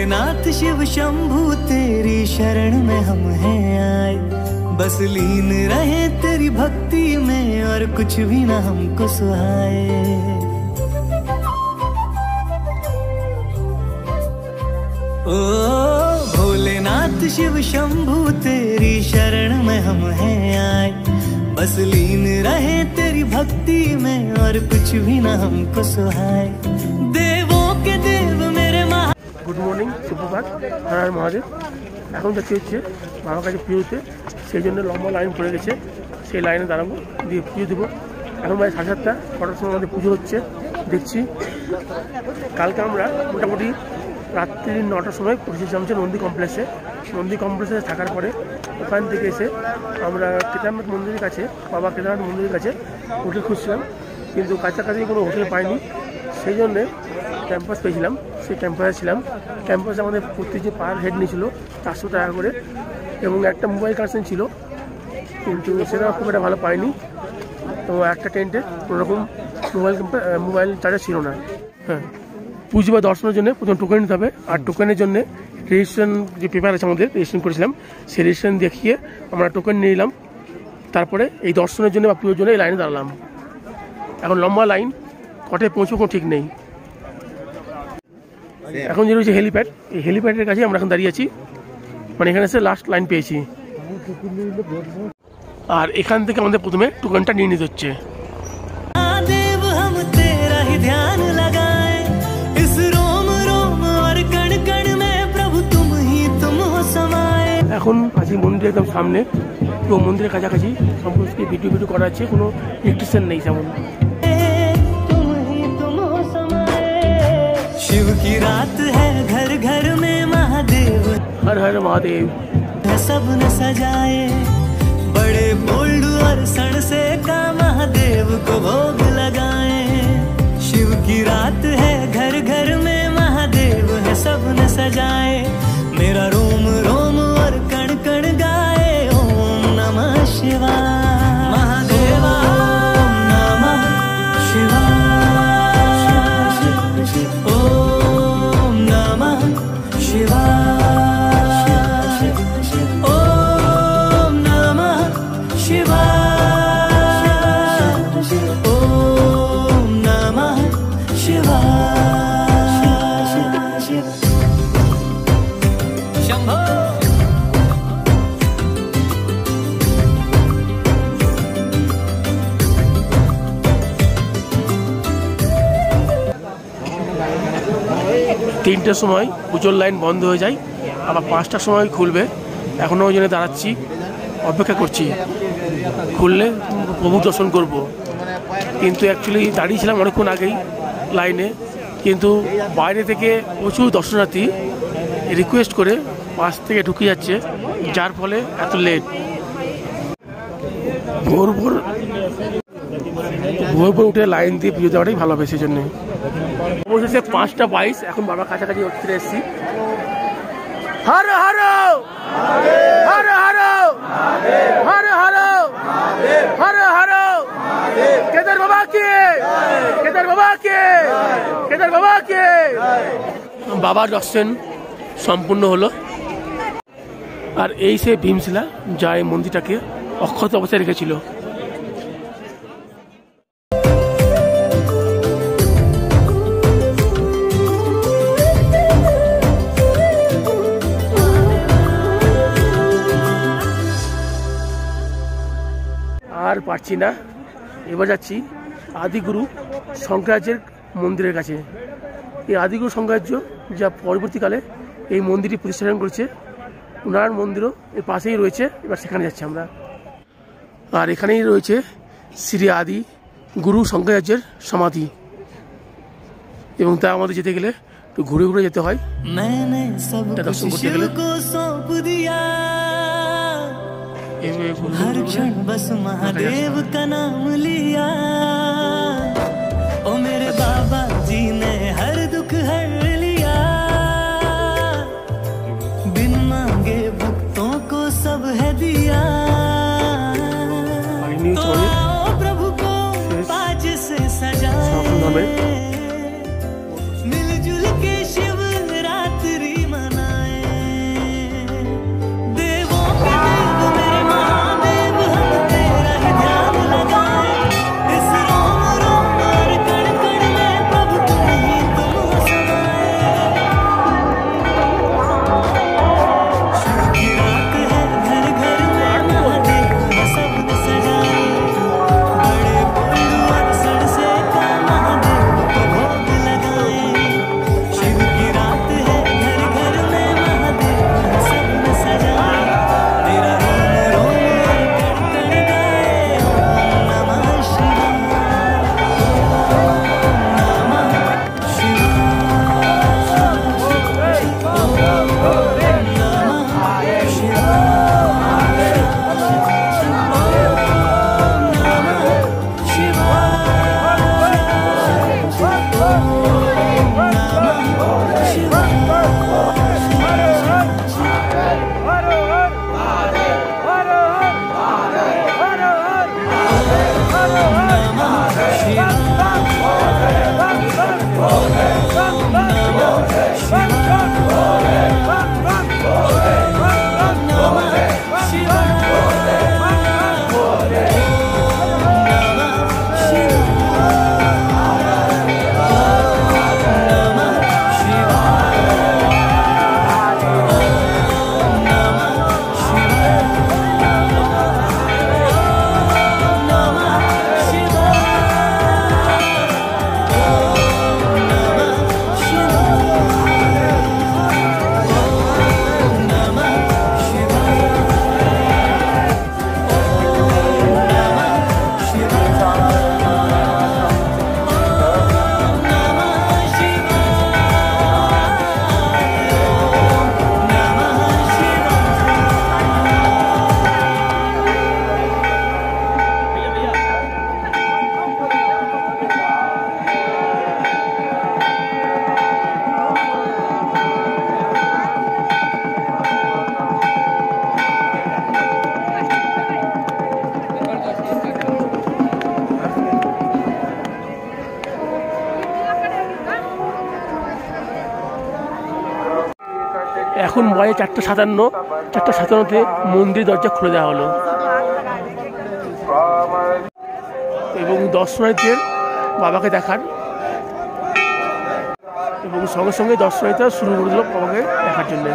भोलेनाथ शिव शंभू तेरी शरण में हम हैं आए, बस लीन रहे तेरी भक्ति में और कुछ भी ना हमको सुहाए। ओ भोलेनाथ शिव शंभू तेरी शरण में हम हैं आए, बस लीन रहे तेरी भक्ति में और कुछ भी ना हमको सुहाए। देवों के देव मेरे महा। गुड मर्निंग, सुप्रभात, हर हर महादेव। এখন যাচ্ছি হচ্ছে বাবার কাছে পুজোতে, সেই জন্য লম্বা লাইন পড়ে গেছে। সেই লাইনে দাঁড়াবো, দিয়ে পুজো দেবো। এখন প্রায় 7:30 ছটার সময় আমাদের পুজো হচ্ছে দেখছি। কালকে আমরা মোটামুটি রাত্রি 9টার সময় পৌঁছেছিলাম হচ্ছে নন্দী কমপ্লেক্সে। নন্দী কমপ্লেক্সে থাকার পরে ওখান থেকে এসে আমরা কেদারনাথ মন্দিরের কাছে, বাবা কেদারনাথ মন্দিরের কাছে হোটেল খুঁজছিলাম, কিন্তু কাছাকাছি কোনো হোটেল পাইনি। সেই জন্যে ক্যাম্পাস পেয়েছিলাম, সেই ক্যাম্পাসে ছিলাম। ক্যাম্পাসে আমাদের প্রত্যেক পার হেড নিয়েছিল 400 টাকা করে, এবং একটা মোবাইল কানেকশন ছিল, কিন্তু সেটা খুব একটা ভালো পাইনি। তো একটা টেন্টে কোনোরকম মোবাইল চার্জার ছিল না। হ্যাঁ, পুজো বা দর্শনের জন্য প্রথম টোকেন নিতে হবে, আর টোকেনের জন্য রেজিস্ট্রেশন যে পেপার আছে আমাদের রেজিস্ট্রেশন করেছিলাম, সেই রেজিস্ট্রেশন দেখিয়ে আমরা টোকেন নিয়ে নিলাম। তারপরে এই দর্শনের জন্য বা পুজোর জন্য এই লাইনে দাঁড়ালাম। এখন লম্বা লাইন, কটায় পৌঁছবো কোনো ঠিক নেই। এখন যে রয়েছে হেলিপ্যাড, এই হেলিপ্যাডের কাছে আমরা এখন দাঁড়িয়ে আছি, মানে এখানে এসে লাস্ট লাইন পেয়েছি। আর এখান থেকে আমাদের প্রথমে টোকেনটা নিয়ে নিতে হচ্ছে। এখন আছি মন্দিরের একদম সামনে, তো মন্দিরের কাছাকাছি সমস্ত ভিডিও করা আছে, কোনো ইলেকট্রিশিয়ান নেই তেমন। शिव की रात है घर घर में महादेव, हर हर महादेव सब न सजाए, बड़े बोल्ड और सण से का महादेव को भोग लगाए। शिव की रात है घर घर में महादेव है सब न सजाए, मेरा रोम रोम और कण कण गाए ओम नमः शिवाय। महादेवा ओम नमः शिवाय, ओम नमः शिवाय, ओम नमः शिवाय, ओम नमः शिवाय। शंभो। 3টার সময় পুজোর লাইন বন্ধ হয়ে যায়, আবার 5টার সময় খুলবে। এখনও ওই জন্য দাঁড়াচ্ছি, অপেক্ষা করছি, খুললে প্রভু দর্শন করব। কিন্তু অ্যাকচুয়ালি দাঁড়িয়েছিলাম অনেকক্ষণ আগেই লাইনে, কিন্তু বাইরে থেকে প্রচুর দর্শনার্থী রিকোয়েস্ট করে পাশ থেকে ঢুকে যাচ্ছে, যার ফলে এত লেট। ভোর ভোর উঠে লাইন দিয়ে পুজো দেওয়াটাই ভালো হবে, সেই জন্যে। অবশেষে 5:22, এখন বাবার কাছাকাছি ফিরে এসেছি। হর হর হর হর হর হর হর হর কেদার বাবা কে, কেদার বাবা কে, কেদার বাবা কে। বাবার দর্শন সম্পূর্ণ হলো। আর এই সে ভীমশিলা, যা এই মন্দিরটাকে অক্ষত অবস্থায় রেখেছিল। আর পারছি না, এবার যাচ্ছি আদিগুরু শঙ্করাচার্যের মন্দিরের কাছে। এই আদিগুরু শঙ্করাচার্য যা পরবর্তীকালে এই মন্দিরটি প্রতিষ্ঠা করেছে, ওনার মন্দিরও এর পাশেই রয়েছে। এবার সেখানে যাচ্ছি আমরা। আর এখানেই রয়েছে শ্রী আদি গুরু শঙ্করাচার্যের সমাধি, এবং তা আমাদের যেতে গেলে একটু ঘুরে ঘুরে যেতে হয়। দর্শন করতে গেলে हर क्षण बस महादेव का नाम लिया, ओ मेरे बाबा जी ने हर दुख हर लिया, बिन मांगे भक्तों को सब है दिया। तो आओ प्रभु को पाज से सजाए, मिलजुल के शिव रात्रि এখন বাজে 4:57। 4:57-তে মন্দির দরজা খুলে দেওয়া হলো এবং দর্শনার্থীদের বাবাকে দেখার এবং সঙ্গে সঙ্গে দর্শনার্থীরা শুরু করে দিল বাবাকে দেখার জন্য।